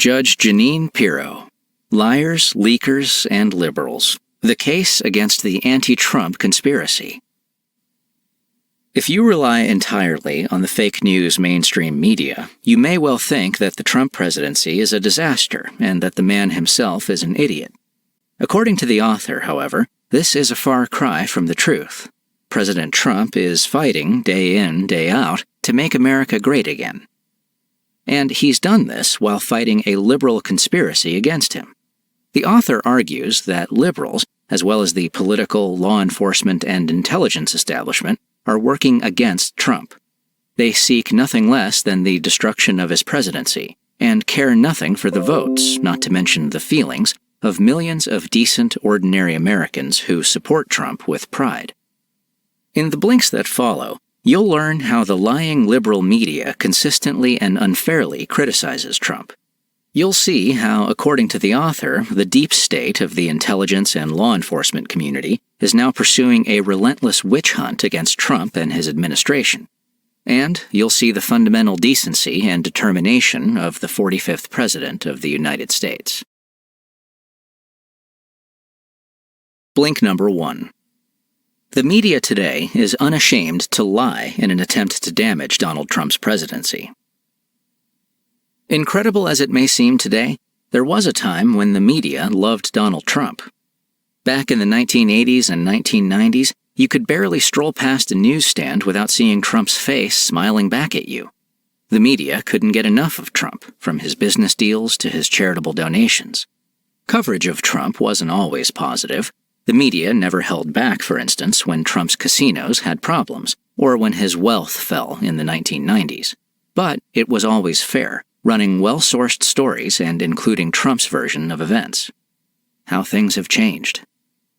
Judge Jeanine Pirro, Liars, Leakers, and Liberals. The Case Against the Anti-Trump Conspiracy. If you rely entirely on the fake news mainstream media, you may well think that the Trump presidency is a disaster and that the man himself is an idiot. According to the author, however, this is a far cry from the truth. President Trump is fighting, day in, day out, to make America great again. And he's done this while fighting a liberal conspiracy against him. The author argues that liberals, as well as the political, law enforcement, and intelligence establishment, are working against Trump. They seek nothing less than the destruction of his presidency, and care nothing for the votes, not to mention the feelings, of millions of decent, ordinary Americans who support Trump with pride. In the blinks that follow, you'll learn how the lying liberal media consistently and unfairly criticizes Trump. You'll see how, according to the author, the deep state of the intelligence and law enforcement community is now pursuing a relentless witch hunt against Trump and his administration. And you'll see the fundamental decency and determination of the 45th President of the United States. Blink number 1. The media today is unashamed to lie in an attempt to damage Donald Trump's presidency. Incredible as it may seem today, there was a time when the media loved Donald Trump. Back in the 1980s and 1990s, you could barely stroll past a newsstand without seeing Trump's face smiling back at you. The media couldn't get enough of Trump, from his business deals to his charitable donations. Coverage of Trump wasn't always positive. The media never held back, for instance, when Trump's casinos had problems, or when his wealth fell in the 1990s. But it was always fair, running well-sourced stories and including Trump's version of events. How things have changed.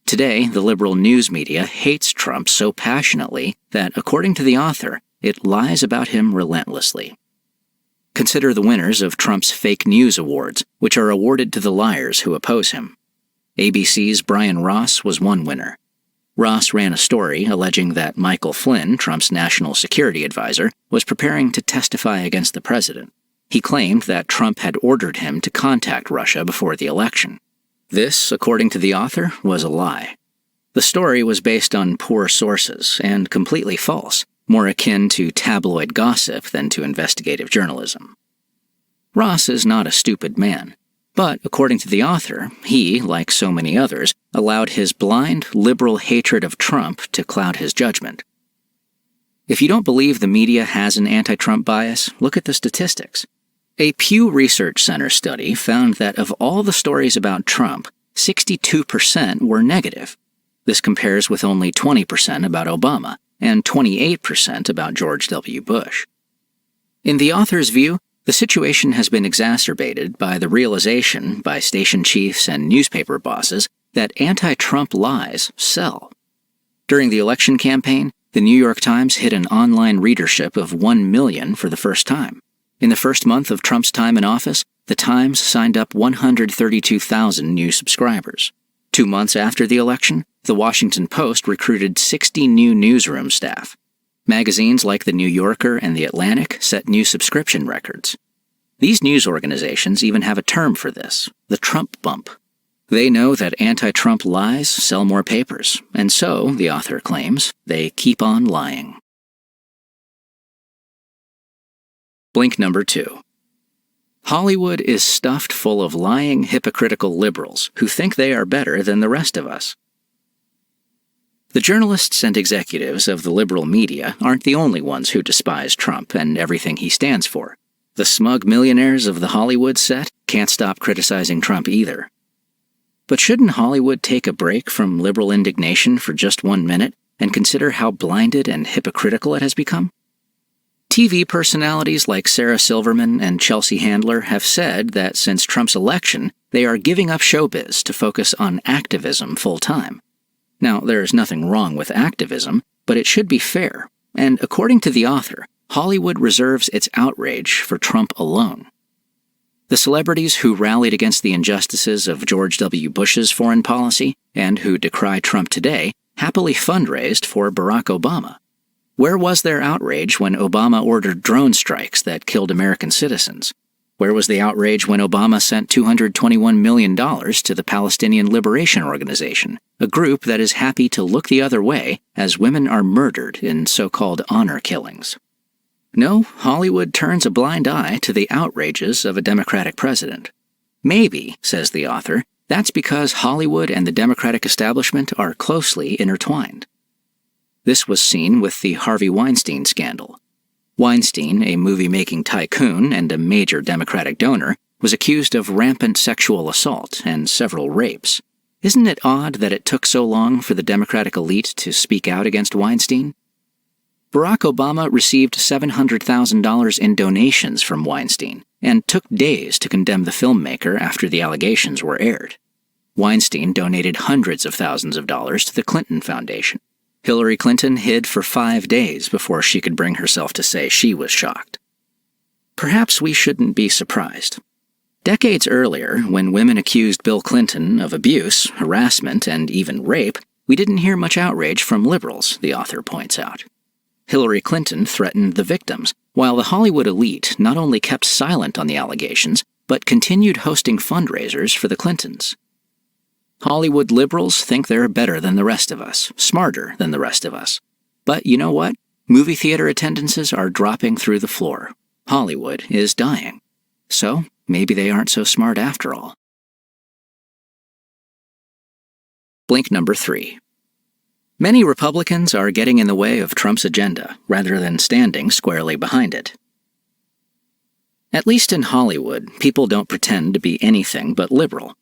Today, the liberal news media hates Trump so passionately that, according to the author, it lies about him relentlessly. Consider the winners of Trump's fake news awards, which are awarded to the liars who oppose him. ABC's Brian Ross was one winner. Ross ran a story alleging that Michael Flynn, Trump's national security advisor, was preparing to testify against the president. He claimed that Trump had ordered him to contact Russia before the election. This, according to the author, was a lie. The story was based on poor sources and completely false, more akin to tabloid gossip than to investigative journalism. Ross is not a stupid man, but according to the author, he, like so many others, allowed his blind, liberal hatred of Trump to cloud his judgment. If you don't believe the media has an anti-Trump bias, look at the statistics. A Pew Research Center study found that of all the stories about Trump, 62% were negative. This compares with only 20% about Obama and 28% about George W. Bush. In the author's view, the situation has been exacerbated by the realization by station chiefs and newspaper bosses that anti-Trump lies sell. During the election campaign, the New York Times hit an online readership of 1 million for the first time. In the first month of Trump's time in office, the Times signed up 132,000 new subscribers. 2 months after the election, the Washington Post recruited 60 new newsroom staff. Magazines like The New Yorker and The Atlantic set new subscription records. These news organizations even have a term for this, the Trump bump. They know that anti-Trump lies sell more papers, and so, the author claims, they keep on lying. Blink number 2. Hollywood is stuffed full of lying, hypocritical liberals who think they are better than the rest of us. The journalists and executives of the liberal media aren't the only ones who despise Trump and everything he stands for. The smug millionaires of the Hollywood set can't stop criticizing Trump either. But shouldn't Hollywood take a break from liberal indignation for just 1 minute and consider how blinded and hypocritical it has become? TV personalities like Sarah Silverman and Chelsea Handler have said that since Trump's election, they are giving up showbiz to focus on activism full-time. Now, there's nothing wrong with activism, but it should be fair, and according to the author, Hollywood reserves its outrage for Trump alone. The celebrities who rallied against the injustices of George W. Bush's foreign policy and who decry Trump today happily fundraised for Barack Obama. Where was their outrage when Obama ordered drone strikes that killed American citizens? Where was the outrage when Obama sent $221 million to the Palestinian Liberation Organization, a group that is happy to look the other way as women are murdered in so-called honor killings? No, Hollywood turns a blind eye to the outrages of a Democratic president. Maybe, says the author, that's because Hollywood and the Democratic establishment are closely intertwined. This was seen with the Harvey Weinstein scandal. Weinstein, a movie-making tycoon and a major Democratic donor, was accused of rampant sexual assault and several rapes. Isn't it odd that it took so long for the Democratic elite to speak out against Weinstein? Barack Obama received $700,000 in donations from Weinstein and took days to condemn the filmmaker after the allegations were aired. Weinstein donated hundreds of thousands of dollars to the Clinton Foundation. Hillary Clinton hid for 5 days before she could bring herself to say she was shocked. Perhaps we shouldn't be surprised. Decades earlier, when women accused Bill Clinton of abuse, harassment, and even rape, we didn't hear much outrage from liberals, the author points out. Hillary Clinton threatened the victims, while the Hollywood elite not only kept silent on the allegations, but continued hosting fundraisers for the Clintons. Hollywood liberals think they're better than the rest of us, smarter than the rest of us. But you know what? Movie theater attendances are dropping through the floor. Hollywood is dying. So, maybe they aren't so smart after all. Blink number 3. Many Republicans are getting in the way of Trump's agenda, rather than standing squarely behind it. At least in Hollywood, people don't pretend to be anything but liberal.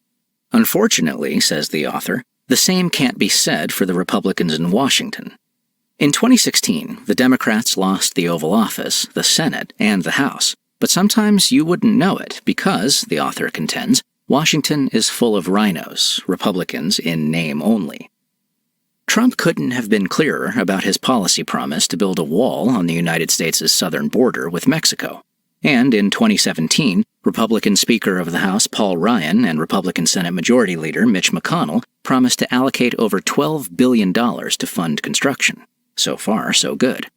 Unfortunately, says the author, the same can't be said for the Republicans in Washington. In 2016, the Democrats lost the Oval Office, the Senate, and the House, but sometimes you wouldn't know it because, the author contends, Washington is full of rhinos, Republicans in name only. Trump couldn't have been clearer about his policy promise to build a wall on the United States' southern border with Mexico. And in 2017, Republican Speaker of the House Paul Ryan and Republican Senate Majority Leader Mitch McConnell promised to allocate over $12 billion to fund construction. So far, so good.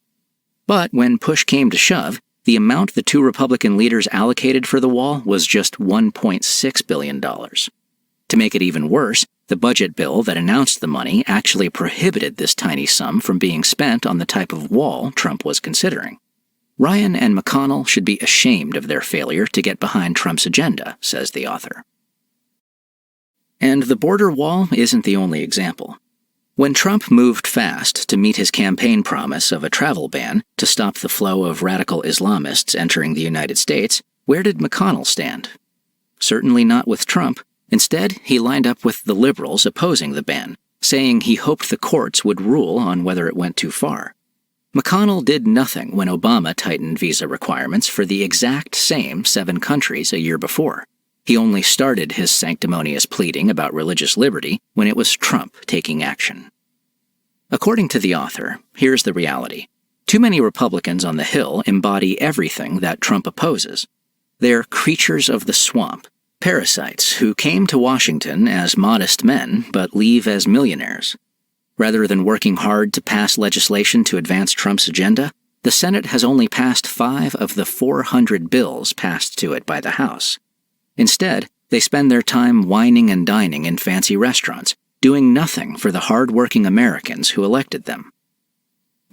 But when push came to shove, the amount the two Republican leaders allocated for the wall was just $1.6 billion. To make it even worse, the budget bill that announced the money actually prohibited this tiny sum from being spent on the type of wall Trump was considering. Ryan and McConnell should be ashamed of their failure to get behind Trump's agenda, says the author. And the border wall isn't the only example. When Trump moved fast to meet his campaign promise of a travel ban to stop the flow of radical Islamists entering the United States, where did McConnell stand? Certainly not with Trump. Instead, he lined up with the liberals opposing the ban, saying he hoped the courts would rule on whether it went too far. McConnell did nothing when Obama tightened visa requirements for the exact same 7 countries a year before. He only started his sanctimonious pleading about religious liberty when it was Trump taking action. According to the author, here's the reality. Too many Republicans on the Hill embody everything that Trump opposes. They're creatures of the swamp, parasites who came to Washington as modest men but leave as millionaires. Rather than working hard to pass legislation to advance Trump's agenda, the Senate has only passed 5 of the 400 bills passed to it by the House. Instead, they spend their time whining and dining in fancy restaurants, doing nothing for the hard-working Americans who elected them.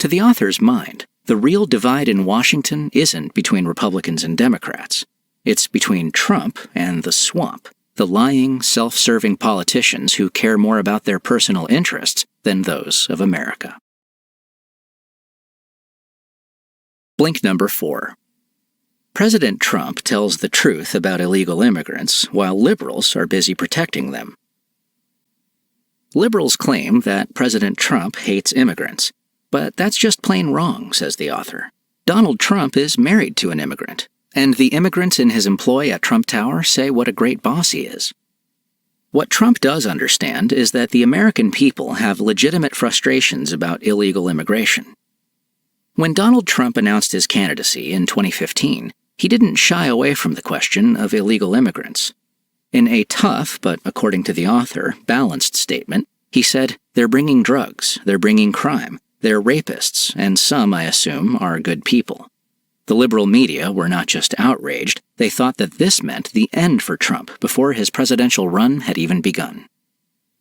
To the author's mind, the real divide in Washington isn't between Republicans and Democrats. It's between Trump and the swamp, the lying, self-serving politicians who care more about their personal interests than those of America. Blink number 4. President Trump tells the truth about illegal immigrants while liberals are busy protecting them. Liberals claim that President Trump hates immigrants, but that's just plain wrong, says the author. Donald Trump is married to an immigrant, and the immigrants in his employ at Trump Tower say what a great boss he is. What Trump does understand is that the American people have legitimate frustrations about illegal immigration. When Donald Trump announced his candidacy in 2015, he didn't shy away from the question of illegal immigrants. In a tough, but according to the author, balanced statement, he said, "They're bringing drugs, they're bringing crime, they're rapists, and some, I assume, are good people." The liberal media were not just outraged, they thought that this meant the end for Trump before his presidential run had even begun.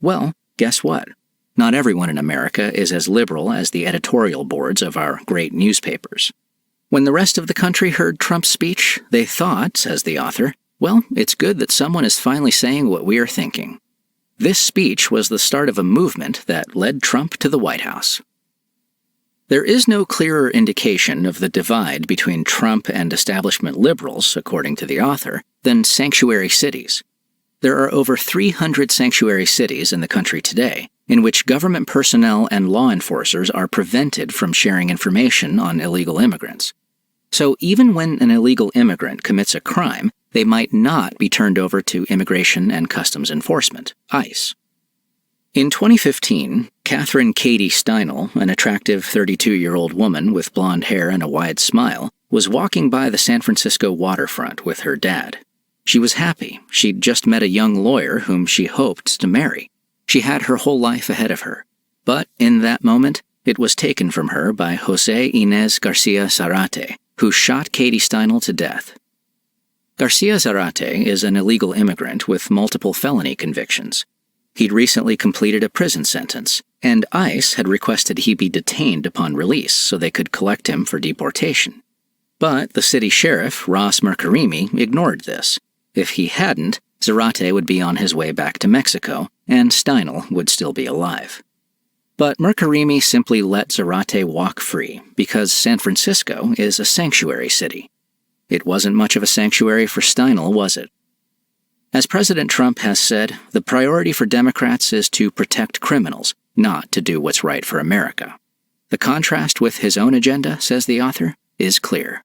Well, guess what? Not everyone in America is as liberal as the editorial boards of our great newspapers. When the rest of the country heard Trump's speech, they thought, says the author, well, it's good that someone is finally saying what we are thinking. This speech was the start of a movement that led Trump to the White House. There is no clearer indication of the divide between Trump and establishment liberals, according to the author, than sanctuary cities. There are over 300 sanctuary cities in the country today, in which government personnel and law enforcers are prevented from sharing information on illegal immigrants. So even when an illegal immigrant commits a crime, they might not be turned over to Immigration and Customs Enforcement, ICE. In 2015, Catherine Katie Steinle, an attractive 32-year-old woman with blonde hair and a wide smile, was walking by the San Francisco waterfront with her dad. She was happy. She'd just met a young lawyer whom she hoped to marry. She had her whole life ahead of her. But in that moment, it was taken from her by José Inés García Zarate, who shot Katie Steinle to death. García Zarate is an illegal immigrant with multiple felony convictions. He'd recently completed a prison sentence, and ICE had requested he be detained upon release so they could collect him for deportation. But the city sheriff, Ross Mercarimi, ignored this. If he hadn't, Zarate would be on his way back to Mexico, and Steinle would still be alive. But Mercarimi simply let Zarate walk free because San Francisco is a sanctuary city. It wasn't much of a sanctuary for Steinle, was it? As President Trump has said, the priority for Democrats is to protect criminals, not to do what's right for America. The contrast with his own agenda, says the author, is clear.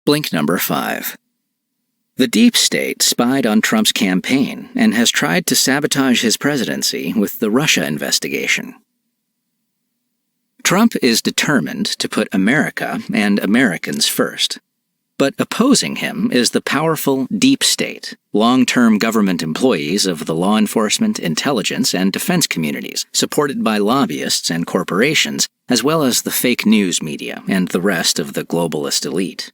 Blink number 5. The deep state spied on Trump's campaign and has tried to sabotage his presidency with the Russia investigation. Trump is determined to put America and Americans first. But opposing him is the powerful deep state, long-term government employees of the law enforcement, intelligence, and defense communities, supported by lobbyists and corporations, as well as the fake news media and the rest of the globalist elite.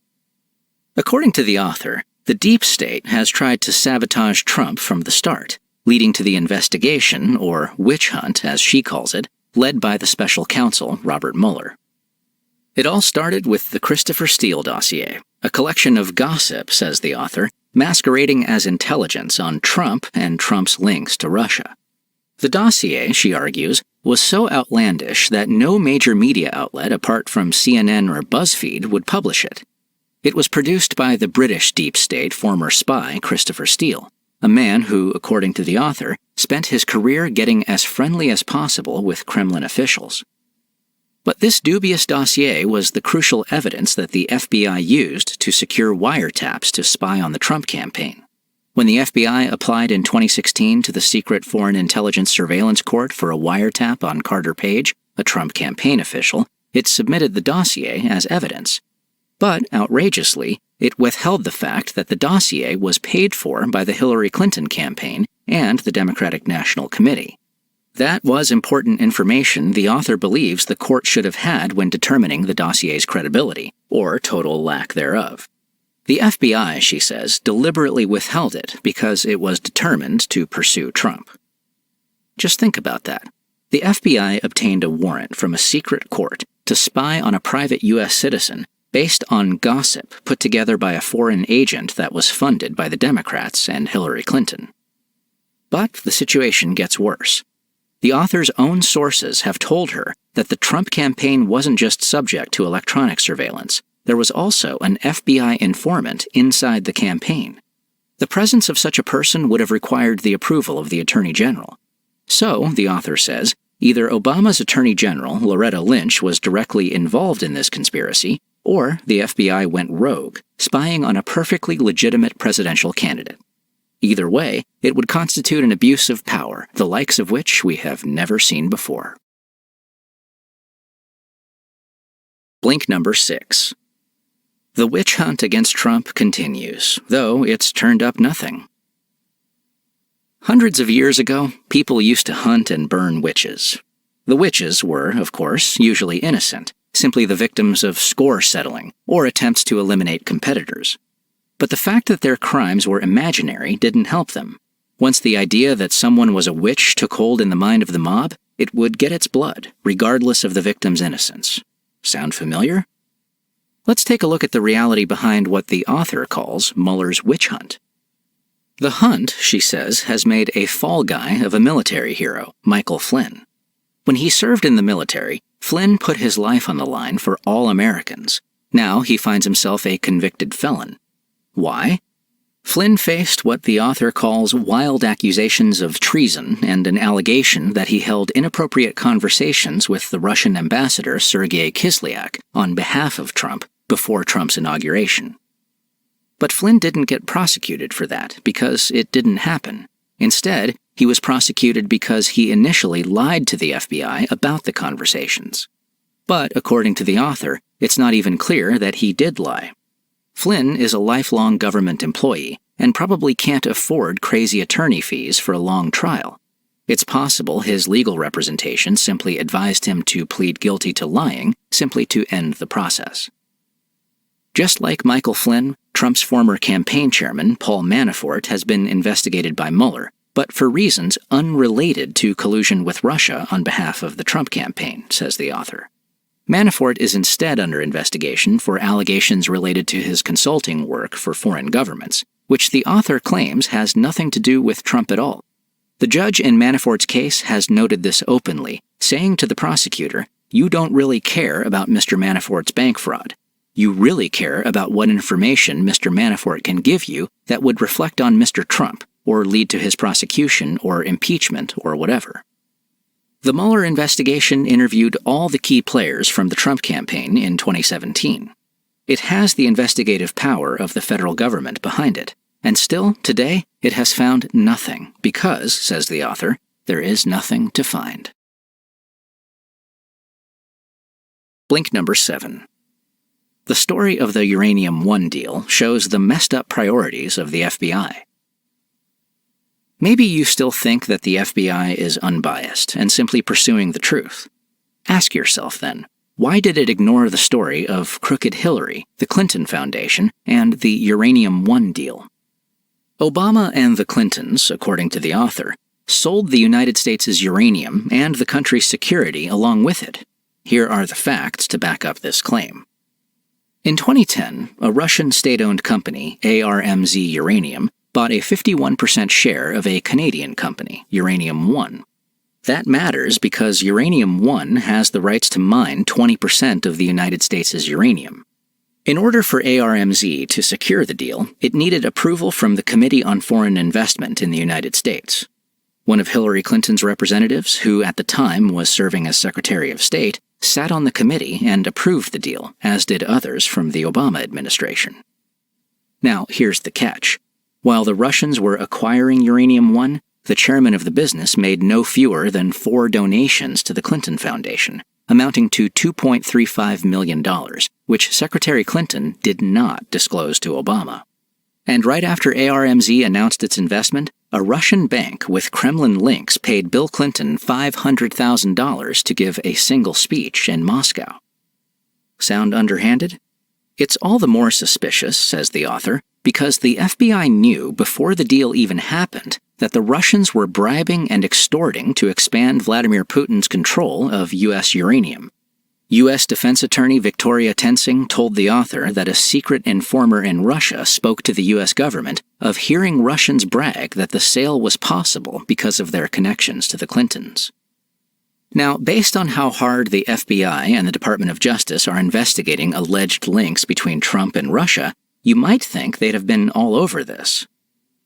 According to the author, the deep state has tried to sabotage Trump from the start, leading to the investigation, or witch hunt as she calls it, led by the special counsel Robert Mueller. It all started with the Christopher Steele dossier, a collection of gossip, says the author, masquerading as intelligence on Trump and Trump's links to Russia. The dossier, she argues, was so outlandish that no major media outlet apart from CNN or BuzzFeed would publish it. It was produced by the British deep state former spy Christopher Steele, a man who, according to the author, spent his career getting as friendly as possible with Kremlin officials. But this dubious dossier was the crucial evidence that the FBI used to secure wiretaps to spy on the Trump campaign. When the FBI applied in 2016 to the secret Foreign Intelligence Surveillance Court for a wiretap on Carter Page, a Trump campaign official, it submitted the dossier as evidence. But, outrageously, it withheld the fact that the dossier was paid for by the Hillary Clinton campaign and the Democratic National Committee. That was important information the author believes the court should have had when determining the dossier's credibility, or total lack thereof. The FBI, she says, deliberately withheld it because it was determined to pursue Trump. Just think about that. The FBI obtained a warrant from a secret court to spy on a private U.S. citizen based on gossip put together by a foreign agent that was funded by the Democrats and Hillary Clinton. But the situation gets worse. The author's own sources have told her that the Trump campaign wasn't just subject to electronic surveillance. There was also an FBI informant inside the campaign. The presence of such a person would have required the approval of the Attorney General. So, the author says, either Obama's Attorney General, Loretta Lynch, was directly involved in this conspiracy, or the FBI went rogue, spying on a perfectly legitimate presidential candidate. Either way, it would constitute an abuse of power, the likes of which we have never seen before. Blink number 6. The witch hunt against Trump continues, though it's turned up nothing. Hundreds of years ago, people used to hunt and burn witches. The witches were, of course, usually innocent, simply the victims of score settling or attempts to eliminate competitors. But the fact that their crimes were imaginary didn't help them. Once the idea that someone was a witch took hold in the mind of the mob, it would get its blood, regardless of the victim's innocence. Sound familiar? Let's take a look at the reality behind what the author calls Mueller's witch hunt. The hunt, she says, has made a fall guy of a military hero, Michael Flynn. When he served in the military, Flynn put his life on the line for all Americans. Now he finds himself a convicted felon. Why? Flynn faced what the author calls wild accusations of treason and an allegation that he held inappropriate conversations with the Russian ambassador Sergei Kislyak on behalf of Trump before Trump's inauguration. But Flynn didn't get prosecuted for that because it didn't happen. Instead, he was prosecuted because he initially lied to the FBI about the conversations. But, according to the author, it's not even clear that he did lie. Flynn is a lifelong government employee and probably can't afford crazy attorney fees for a long trial. It's possible his legal representation simply advised him to plead guilty to lying simply to end the process. Just like Michael Flynn, Trump's former campaign chairman, Paul Manafort, has been investigated by Mueller, but for reasons unrelated to collusion with Russia on behalf of the Trump campaign, says the author. Manafort is instead under investigation for allegations related to his consulting work for foreign governments, which the author claims has nothing to do with Trump at all. The judge in Manafort's case has noted this openly, saying to the prosecutor, "You don't really care about Mr. Manafort's bank fraud. You really care about what information Mr. Manafort can give you that would reflect on Mr. Trump or lead to his prosecution or impeachment or whatever." The Mueller investigation interviewed all the key players from the Trump campaign in 2017. It has the investigative power of the federal government behind it, and still, today, it has found nothing because, says the author, there is nothing to find. Blink number 7. The story of the Uranium One deal shows the messed up priorities of the FBI. Maybe you still think that the FBI is unbiased and simply pursuing the truth. Ask yourself then, why did it ignore the story of Crooked Hillary, the Clinton Foundation, and the Uranium One deal? Obama and the Clintons, according to the author, sold the United States' uranium and the country's security along with it. Here are the facts to back up this claim. In 2010, a Russian state-owned company, ARMZ Uranium, bought a 51% share of a Canadian company, Uranium One. That matters because Uranium One has the rights to mine 20% of the United States' uranium. In order for ARMZ to secure the deal, it needed approval from the Committee on Foreign Investment in the United States. One of Hillary Clinton's representatives, who at the time was serving as Secretary of State, sat on the committee and approved the deal, as did others from the Obama administration. Now, here's the catch. While the Russians were acquiring Uranium One, the chairman of the business made no fewer than 4 donations to the Clinton Foundation, amounting to $2.35 million, which Secretary Clinton did not disclose to Obama. And right after ARMZ announced its investment, a Russian bank with Kremlin links paid Bill Clinton $500,000 to give a single speech in Moscow. Sound underhanded? It's all the more suspicious, says the author, because the FBI knew before the deal even happened that the Russians were bribing and extorting to expand Vladimir Putin's control of U.S. uranium. U.S. Defense Attorney Victoria Tensing told the author that a secret informer in Russia spoke to the U.S. government of hearing Russians brag that the sale was possible because of their connections to the Clintons. Now, based on how hard the FBI and the Department of Justice are investigating alleged links between Trump and Russia, you might think they'd have been all over this.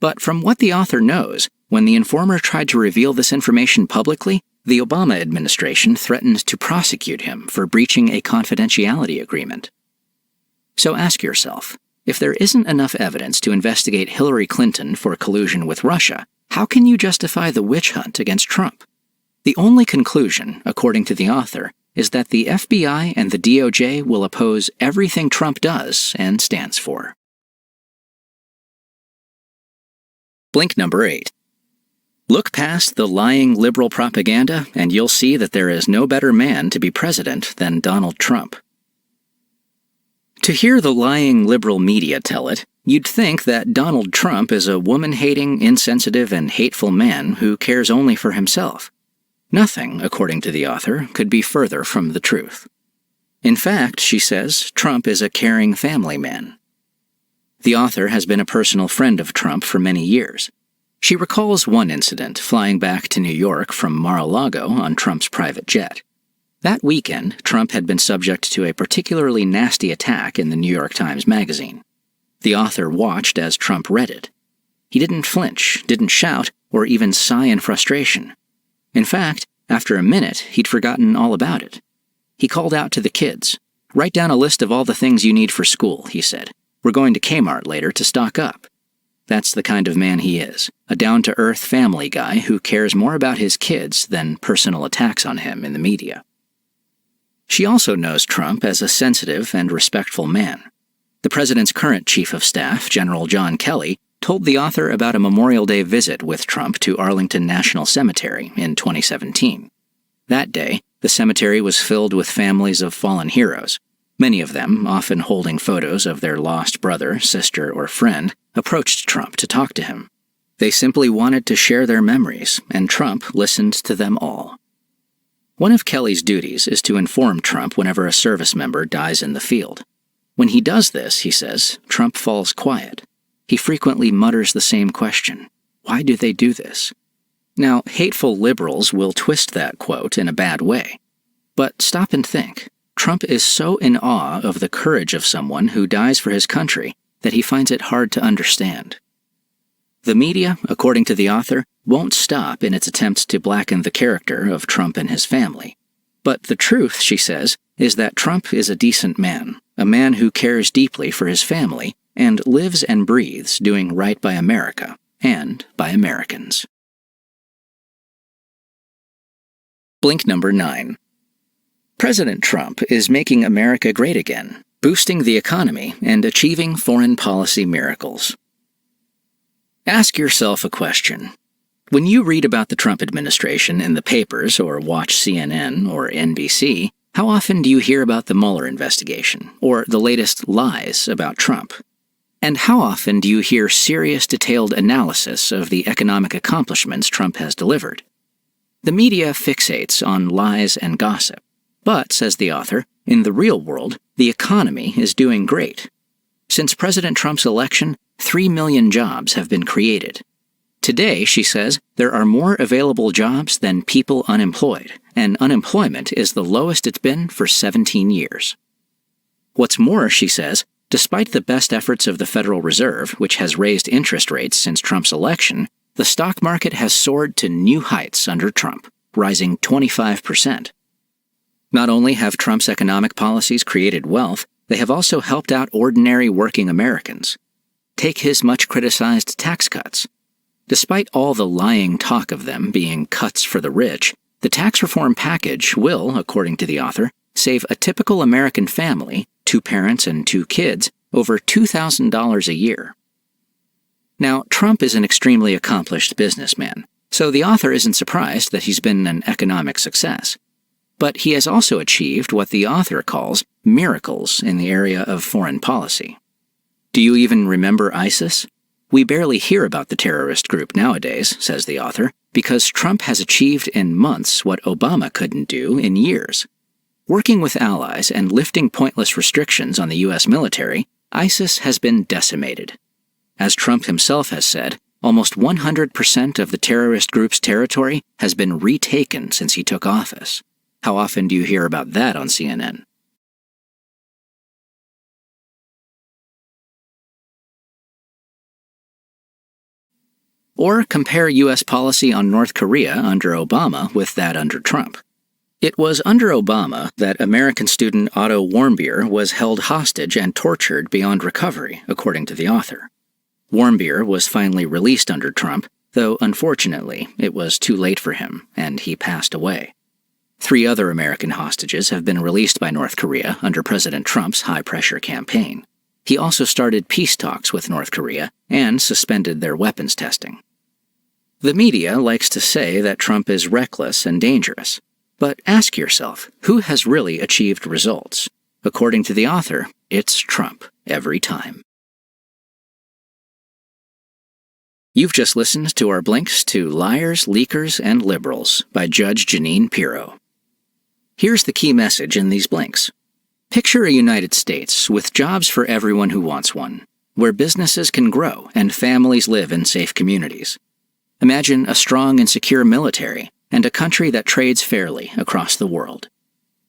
But from what the author knows, when the informer tried to reveal this information publicly, the Obama administration threatened to prosecute him for breaching a confidentiality agreement. So ask yourself, if there isn't enough evidence to investigate Hillary Clinton for collusion with Russia, how can you justify the witch hunt against Trump? The only conclusion, according to the author, is that the FBI and the DOJ will oppose everything Trump does and stands for. Blink number 8. Look past the lying liberal propaganda, and you'll see that there is no better man to be president than Donald Trump. To hear the lying liberal media tell it, you'd think that Donald Trump is a woman-hating, insensitive, and hateful man who cares only for himself. Nothing, according to the author, could be further from the truth. In fact, she says, Trump is a caring family man. The author has been a personal friend of Trump for many years. She recalls one incident flying back to New York from Mar-a-Lago on Trump's private jet. That weekend, Trump had been subject to a particularly nasty attack in the New York Times Magazine. The author watched as Trump read it. He didn't flinch, didn't shout, or even sigh in frustration. In fact, after a minute, he'd forgotten all about it. He called out to the kids. "Write down a list of all the things you need for school," he said. "We're going to Kmart later to stock up." That's the kind of man he is, a down-to-earth family guy who cares more about his kids than personal attacks on him in the media. She also knows Trump as a sensitive and respectful man. The president's current chief of staff, General John Kelly, told the author about a Memorial Day visit with Trump to Arlington National Cemetery in 2017. That day, the cemetery was filled with families of fallen heroes. Many of them, often holding photos of their lost brother, sister, or friend, approached Trump to talk to him. They simply wanted to share their memories, and Trump listened to them all. One of Kelly's duties is to inform Trump whenever a service member dies in the field. When he does this, he says, Trump falls quiet. He frequently mutters the same question: why do they do this? Now, hateful liberals will twist that quote in a bad way. But stop and think. Trump is so in awe of the courage of someone who dies for his country that he finds it hard to understand. The media, according to the author, won't stop in its attempts to blacken the character of Trump and his family. But the truth, she says, is that Trump is a decent man, a man who cares deeply for his family and lives and breathes doing right by America and by Americans. Blink number 9. President Trump is making America great again, boosting the economy and achieving foreign policy miracles. Ask yourself a question. When you read about the Trump administration in the papers or watch CNN or NBC, how often do you hear about the Mueller investigation or the latest lies about Trump? And how often do you hear serious, detailed analysis of the economic accomplishments Trump has delivered? The media fixates on lies and gossip. But, says the author, in the real world, the economy is doing great. Since President Trump's election, 3 million jobs have been created. Today, she says, there are more available jobs than people unemployed, and unemployment is the lowest it's been for 17 years. What's more, she says, despite the best efforts of the Federal Reserve, which has raised interest rates since Trump's election, the stock market has soared to new heights under Trump, rising 25%. Not only have Trump's economic policies created wealth, they have also helped out ordinary working Americans. Take his much-criticized tax cuts. Despite all the lying talk of them being cuts for the rich, the tax reform package will, according to the author, save a typical American family, 2 parents and 2 kids, over $2,000 a year. Now, Trump is an extremely accomplished businessman, so the author isn't surprised that he's been an economic success. But he has also achieved what the author calls miracles in the area of foreign policy. Do you even remember ISIS? We barely hear about the terrorist group nowadays, says the author, because Trump has achieved in months what Obama couldn't do in years. Working with allies and lifting pointless restrictions on the U.S. military, ISIS has been decimated. As Trump himself has said, almost 100% of the terrorist group's territory has been retaken since he took office. How often do you hear about that on CNN? Or compare U.S. policy on North Korea under Obama with that under Trump. It was under Obama that American student Otto Warmbier was held hostage and tortured beyond recovery, according to the author. Warmbier was finally released under Trump, though unfortunately it was too late for him, and he passed away. 3 other American hostages have been released by North Korea under President Trump's high-pressure campaign. He also started peace talks with North Korea and suspended their weapons testing. The media likes to say that Trump is reckless and dangerous. But ask yourself, who has really achieved results? According to the author, it's Trump every time. You've just listened to our blinks to Liars, Leakers, and Liberals by Judge Jeanine Pirro. Here's the key message in these blinks. Picture a United States with jobs for everyone who wants one, where businesses can grow and families live in safe communities. Imagine a strong and secure military and a country that trades fairly across the world.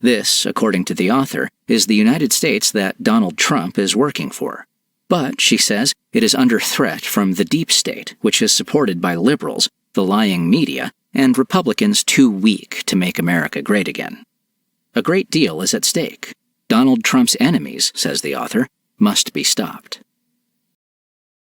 This, according to the author, is the United States that Donald Trump is working for. But, she says, it is under threat from the deep state, which is supported by liberals, the lying media, and Republicans too weak to make America great again. A great deal is at stake. Donald Trump's enemies, says the author, must be stopped.